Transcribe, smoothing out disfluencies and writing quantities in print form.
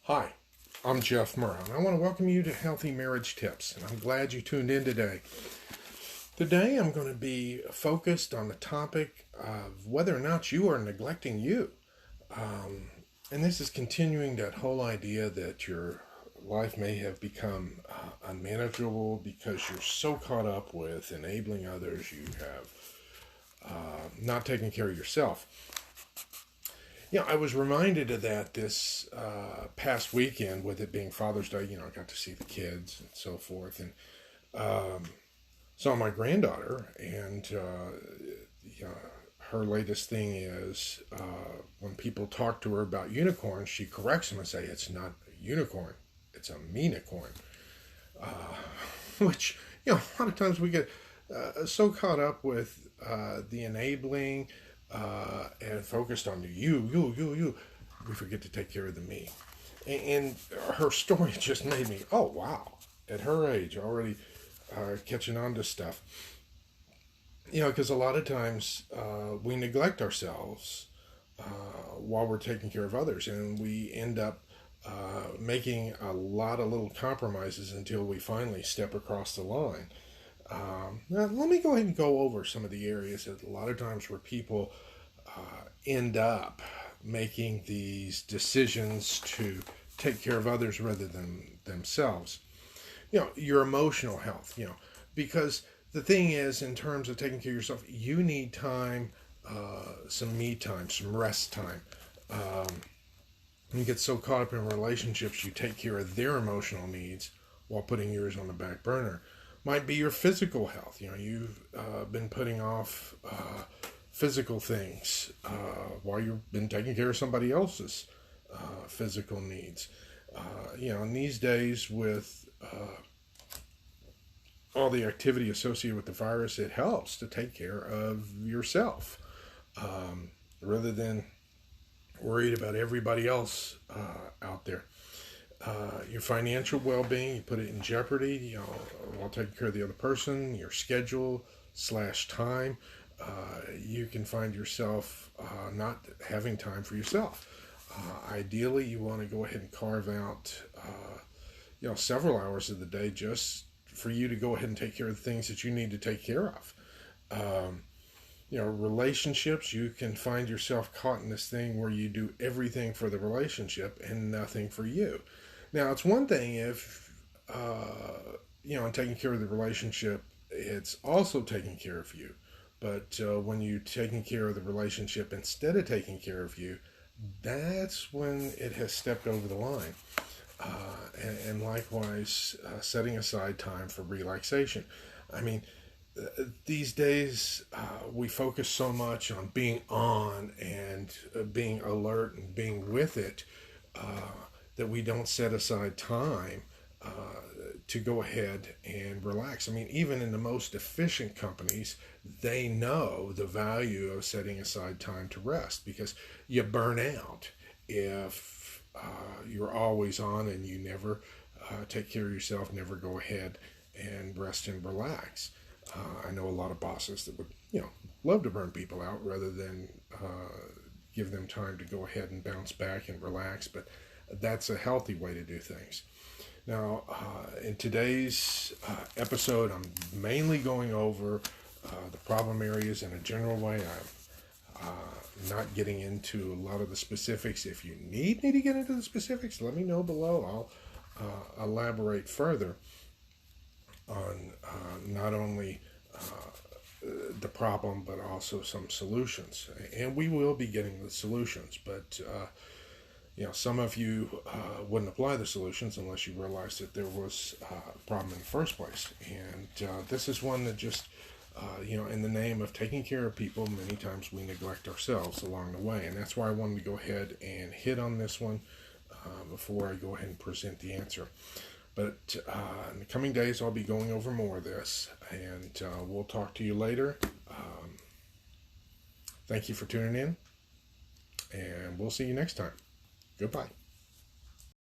Hi, I'm Jeff Murrow, and I want to welcome you to Healthy Marriage Tips, and I'm glad you tuned in today. Today I'm going to be focused on the topic of whether or not you are neglecting you. And this is continuing that whole idea that your life may have become unmanageable because you're so caught up with enabling others, you have not taken care of yourself. I was reminded of that this past weekend with it being Father's Day. I got to see the kids and so forth, and saw my granddaughter, and her latest thing is when people talk to her about unicorns, she corrects them and say it's not a unicorn, it's a meanicorn. Which, a lot of times we get so caught up with the enabling and focused on the you, we forget to take care of the me. And her story just made me, oh wow, at her age already catching on to stuff. Because a lot of times we neglect ourselves while we're taking care of others, and we end up making a lot of little compromises until we finally step across the line. Now, let me go ahead and go over some of the areas that a lot of times where people end up making these decisions to take care of others rather than themselves. Your emotional health, because the thing is, in terms of taking care of yourself, you need time, some me time, some rest time. You get so caught up in relationships, you take care of their emotional needs while putting yours on the back burner. Might be your physical health. You've been putting off physical things while you've been taking care of somebody else's physical needs. In these days with all the activity associated with the virus, it helps to take care of yourself rather than worried about everybody else out there. Your financial well-being, you put it in jeopardy, while taking care of the other person, your schedule / time, you can find yourself not having time for yourself. Ideally, you want to go ahead and carve out, several hours of the day just for you to go ahead and take care of the things that you need to take care of. Relationships, you can find yourself caught in this thing where you do everything for the relationship and nothing for you. Now, it's one thing if, in taking care of the relationship, it's also taking care of you. But when you're taking care of the relationship instead of taking care of you, that's when it has stepped over the line. And likewise, setting aside time for relaxation. I mean, these days we focus so much on being on and being alert and being with it that we don't set aside time to go ahead and relax. I mean, even in the most efficient companies, they know the value of setting aside time to rest, because you burn out if you're always on and you never take care of yourself, never go ahead and rest and relax. I know a lot of bosses that would, love to burn people out rather than give them time to go ahead and bounce back and relax, but that's a healthy way to do things. Now, in today's episode, I'm mainly going over the problem areas in a general way. I'm not getting into a lot of the specifics. If you need me to get into the specifics, let me know below. I'll elaborate further on not only the problem, but also some solutions. And we will be getting the solutions, but some of you wouldn't apply the solutions unless you realized that there was a problem in the first place. And this is one that just, in the name of taking care of people, many times we neglect ourselves along the way. And that's why I wanted to go ahead and hit on this one before I go ahead and present the answer. But in the coming days, I'll be going over more of this, and we'll talk to you later. Thank you for tuning in, and we'll see you next time. Goodbye.